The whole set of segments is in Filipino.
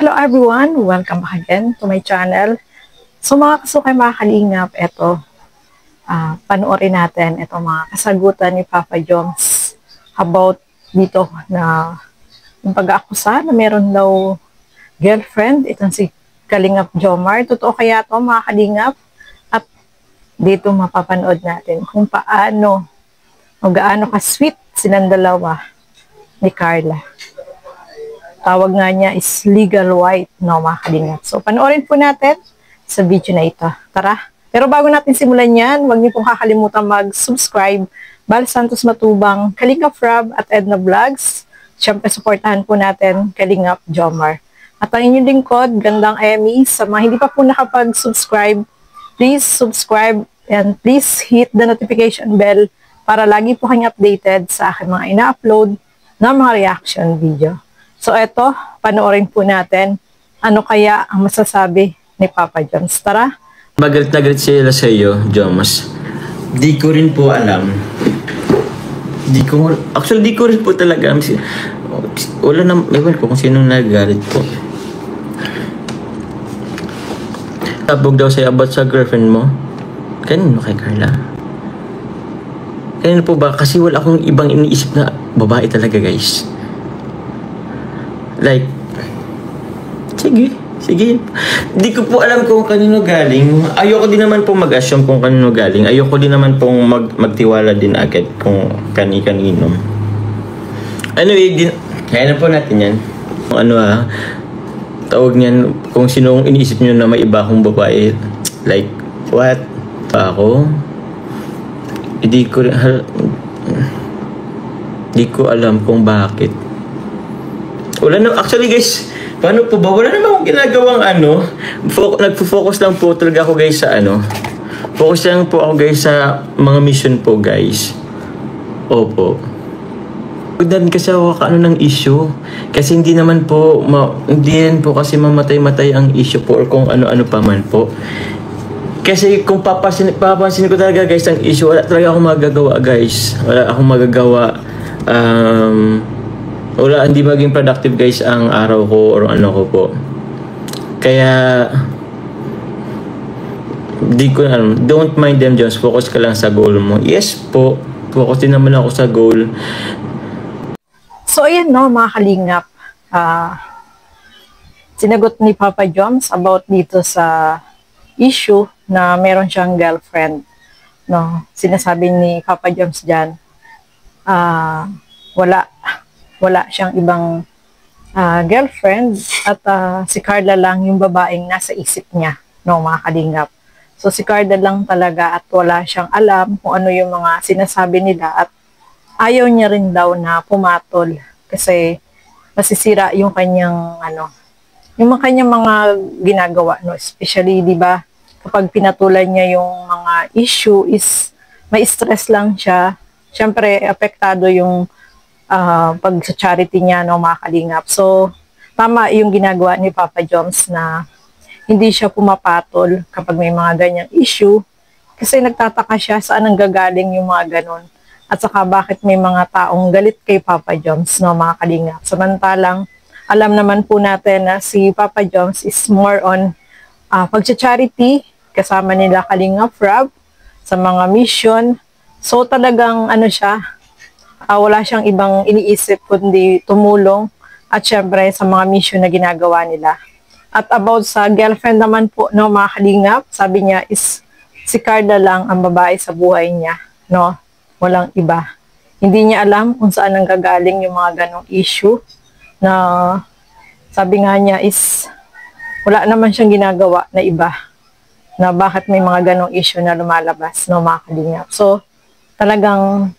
Hello everyone! Welcome back again to my channel. So mga kasukay, mga kalingap, ito, panoorin natin itong mga kasagutan ni Papa Joms about dito na yung pag-aakusa na meron daw girlfriend, itong si Kalingap Jomar. Totoo kaya to mga kalingap? At dito mapapanood natin kung paano o gaano ka-sweet silang dalawa ni Carla. Tawag nga niya is legal white, no, mga kalingap. So, panoorin po natin sa video na ito. Tara! Pero bago natin simulan yan, huwag niyo pong kakalimutan mag-subscribe. Bal Santos Matubang, Kalingap Rob at Edna Vlogs. Siyempre, supportahan po natin Kalingap Jomar. At ang inyong lingkod, Gandang Emmy. Sa mga hindi pa po nakapag-subscribe, please subscribe and please hit the notification bell para lagi po kayong updated sa aking mga ina-upload na mga reaction video. So, eto, panoorin po natin ano kaya ang masasabi ni Papa Joms. Tara! Magalit na galit sila sa iyo, Joms. Di ko rin po alam. Actually, di ko rin po talaga. Wala na, ewan ko kung sinong nagalit po. Tabog daw sa'yo about sa girlfriend mo. Kanino kay Carla? Kanino po ba? Kasi wala akong ibang iniisip na babae talaga, guys. Like, sige. Di ko po alam kung kanino galing. Ayoko din naman pong mag-assume kung kanino galing. Ayoko din naman pong magtiwala din agad kung kani-kanino. Anyway, kaya na po natin yan. Tawag niyan, kung sinong iniisip nyo na may iba akong babae. Like, what? Pa ako? Di ko alam kung bakit. Wala na, actually guys, paano po ba? Wala naman akong ginagawang nagpo-focus lang po talaga ako guys sa focus lang po ako guys sa mga mission po guys. Opo. Dan kasi ako ng issue. Kasi hindi naman po, hindi rin po kasi mamatay-matay ang issue po or kung ano-ano pa man po. Kasi kung papansin ko talaga guys ang issue, wala talaga akong magagawa guys. Wala akong magagawa. Wala, hindi maging productive guys ang araw ko or ano ko po. Kaya di ko alam. Don't mind them, just focus ka lang sa goal mo. Yes po, focus din naman ako sa goal. So ayan no mga kalingap, sinagot ni Papa Joms about dito sa issue na meron siyang girlfriend. No, sinasabi ni Papa Joms dyan, wala siyang ibang girlfriend at si Carla lang yung babaeng nasa isip niya, no mga kalingap. So si Carla lang talaga at wala siyang alam kung ano yung mga sinasabi nila at ayaw niya rin daw na pumatol kasi masisira yung kanyang yung kanyang mga ginagawa, no, especially 'di ba kapag pinatulan niya yung mga issue is may stress lang siya. Syempre apektado yung pag sa charity niya, no mga kalingap. So tama yung ginagawa ni Papa Joms na hindi siya pumapatol kapag may mga ganyang issue kasi nagtataka siya saan nanggagaling yung mga ganon. At saka bakit may mga taong galit kay Papa Joms, no mga kalingap. Samantalang alam naman po natin na si Papa Joms is more on pag-charity kasama nila Kalingap Rob sa mga mission. So talagang siya, wala siyang ibang iniisip kundi tumulong at syempre sa mga mission na ginagawa nila. At about sa girlfriend naman po, no mga kalingap, sabi niya is si Carla lang ang babae sa buhay niya, no? Walang iba. Hindi niya alam kung saan nanggagaling yung mga ganong issue na sabi nga niya is wala naman siyang ginagawa na iba na bakit may mga ganong issue na lumalabas, no mga kalingap. So talagang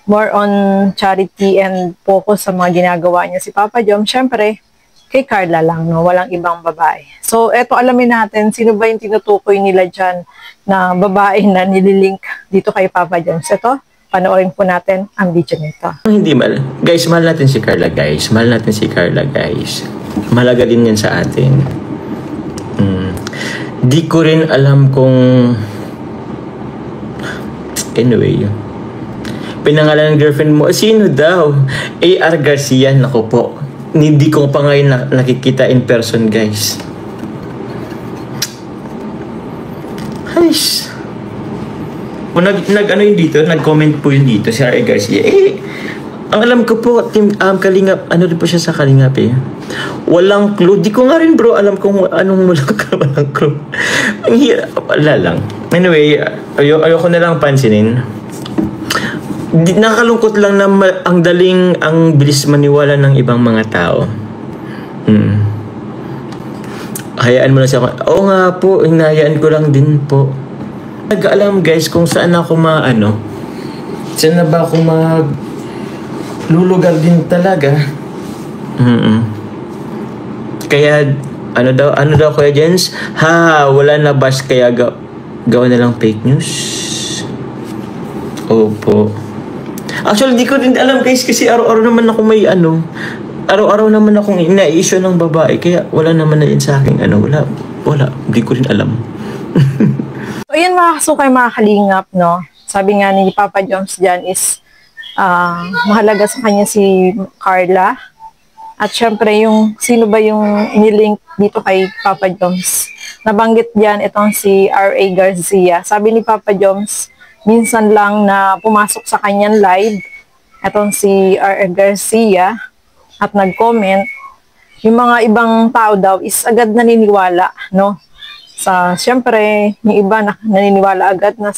more on charity and focus sa mga ginagawa niya si Papa Joms. Syempre kay Carla lang, no, walang ibang babae. So eto, alamin natin sino ba yung tinutukoy nila dyan na babae na nililink dito kay Papa Joms. Ito, panoorin po natin ang video nito. Hindi guys, mahal natin si Carla guys. Mahalaga din yan sa atin. Di ko rin alam kung anyway, pinangalan ng girlfriend mo, sino daw? A.R. Garcia, naku po. hindi ko pa ngayon nakikita in person, guys. Guys, kung ano yun dito, nag-comment po yun dito, si R.A. Garcia. Ang alam ko po, Team Kalingap, ano rin po siya sa Kalingap eh. Walang clue. Di ko nga rin bro, alam kung anong walang clue. Ang hirap, wala lang. Anyway, ayoko na lang pansinin. Nakakalungkot lang na ang bilis maniwala ng ibang mga tao. Hayaan mo na siya. Oo nga po, hinahayaan ko lang din po. Nag-alam guys kung saan ako saan na ba ako lulugar din talaga. Kaya, ano daw Kuya Jens? Wala na bash kaya gawa na lang fake news. Opo. Actually, di ko din alam guys kasi araw-araw naman ako araw-araw naman akong ina-issue ng babae kaya wala naman na yun sa akin. Wala. Di ko rin alam. So, yun mga kasukay, mga kalingap, no? Sabi nga ni Papa Joms dyan is mahalaga sa kanya si Carla. At syempre, sino ba yung inilink dito kay Papa Joms? Nabanggit dyan itong si R.A. Garcia. Sabi ni Papa Joms, minsan lang na pumasok sa kanyang live, itong si R.A. Garcia, at nag-comment, yung mga ibang tao daw is agad naniniwala, no? Siyempre, yung iba naniniwala agad na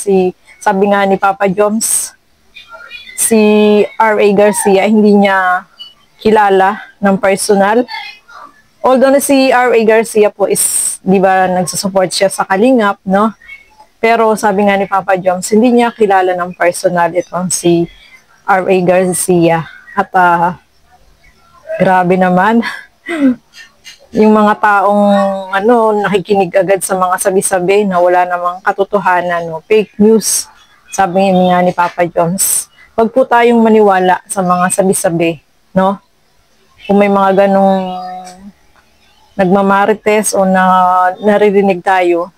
sabi nga ni Papa Joms, si R.A. Garcia, hindi niya kilala ng personal. Although na si R.A. Garcia po is, di ba, nagsusupport siya sa Kalingap, no? Pero sabi nga ni Papa Joms, hindi niya kilala ng personal itong si R.A. Garcia. At grabe naman. Yung mga taong nakikinig agad sa mga sabi-sabi na wala namang katotohanan, no? Fake news. Sabi nga ni Papa Joms, wag po tayong maniwala sa mga sabi-sabi, no? Kung may mga ganong nagmamarites o naririnig tayo,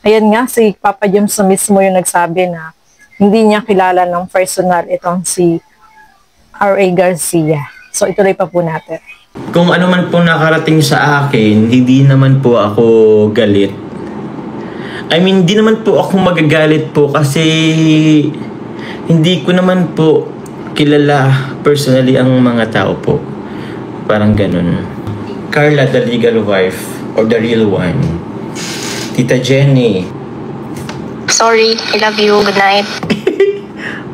ayan nga, si Papa Joms na mismo yung nagsabi na hindi niya kilala ng personal itong si R.A. Garcia. So, ituloy pa po natin. Kung ano man po nakarating sa akin, hindi naman po ako galit. Hindi naman po ako magagalit po kasi hindi ko naman po kilala personally ang mga tao po. Parang ganun. Carla, the legal wife or the real one. Tita Jenny. Sorry, I love you. Good night.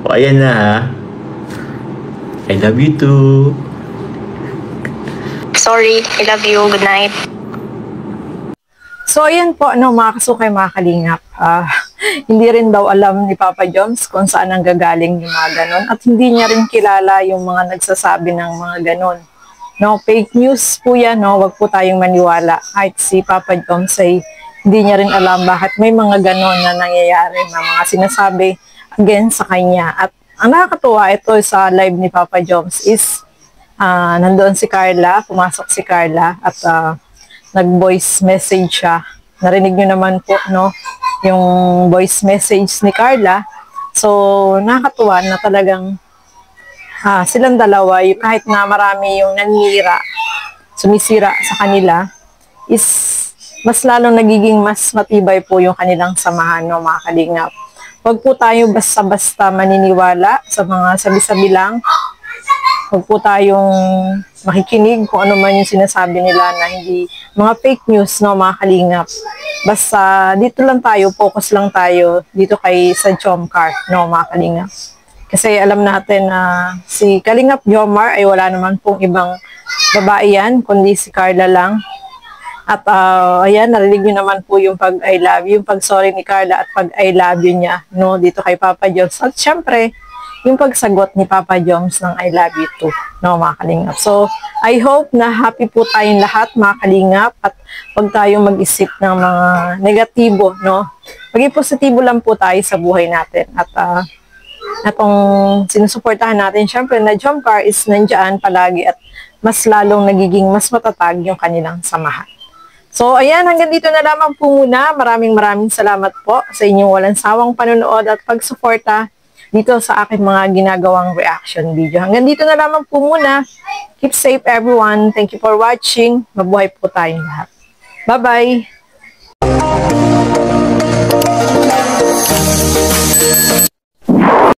O, ayan na ha. I love you too. Sorry, I love you. Good night. So, ayan po, mga kasukay, mga kalingap. Hindi rin daw alam ni Papa Joms kung saan ang gagaling yung mga ganon. At hindi niya rin kilala yung mga nagsasabi ng mga ganon. No, fake news po yan, no? Wag po tayong maniwala. Kahit si Papa Joms ay hindi niya rin alam bakit may mga ganon na nangyayari na mga sinasabi against sa kanya. At ang nakakatuwa ito sa live ni Papa Joms is nandoon si Carla, pumasok si Carla at nag-voice message siya. Narinig nyo naman po, no, yung voice message ni Carla. So, nakakatuwa na talagang silang dalawa, kahit na marami yung sumisira sa kanila, is mas lalong nagiging mas matibay po yung kanilang samahan, no, mga kalingap. Huwag po tayo basta-basta maniniwala sa mga sabi-sabi lang. Huwag po tayong makikinig kung ano man yung sinasabi nila na hindi mga fake news, no, mga kalingap. Basta dito lang tayo, focus lang tayo dito sa Jomcar, no, mga kalingap. Kasi alam natin na si Kalingap Jomar ay wala naman pong ibang babae yan, kundi si Carla lang. At ayan, narinig nyo naman po yung pag-I love you, yung pag-sorry ni Carla at pag-I love you niya, no, dito kay Papa Joms. At syempre, yung pagsagot ni Papa Joms ng I love you too, no, mga kalingap. So, I hope na happy po tayong lahat, mga kalingap, at huwag tayong mag-isip ng mga negatibo, no. Maging positibo lang po tayo sa buhay natin. At atong sinusuportahan natin, syempre, na Jomcar is nandiyan palagi at mas lalong nagiging mas matatag yung kanilang samahan. So, ayan, hanggang dito na lamang po muna. Maraming salamat po sa inyong walang sawang panonood at pagsuporta dito sa aking mga ginagawang reaction video. Hanggang dito na lamang po muna. Keep safe everyone. Thank you for watching. Mabuhay po tayong lahat. Bye-bye!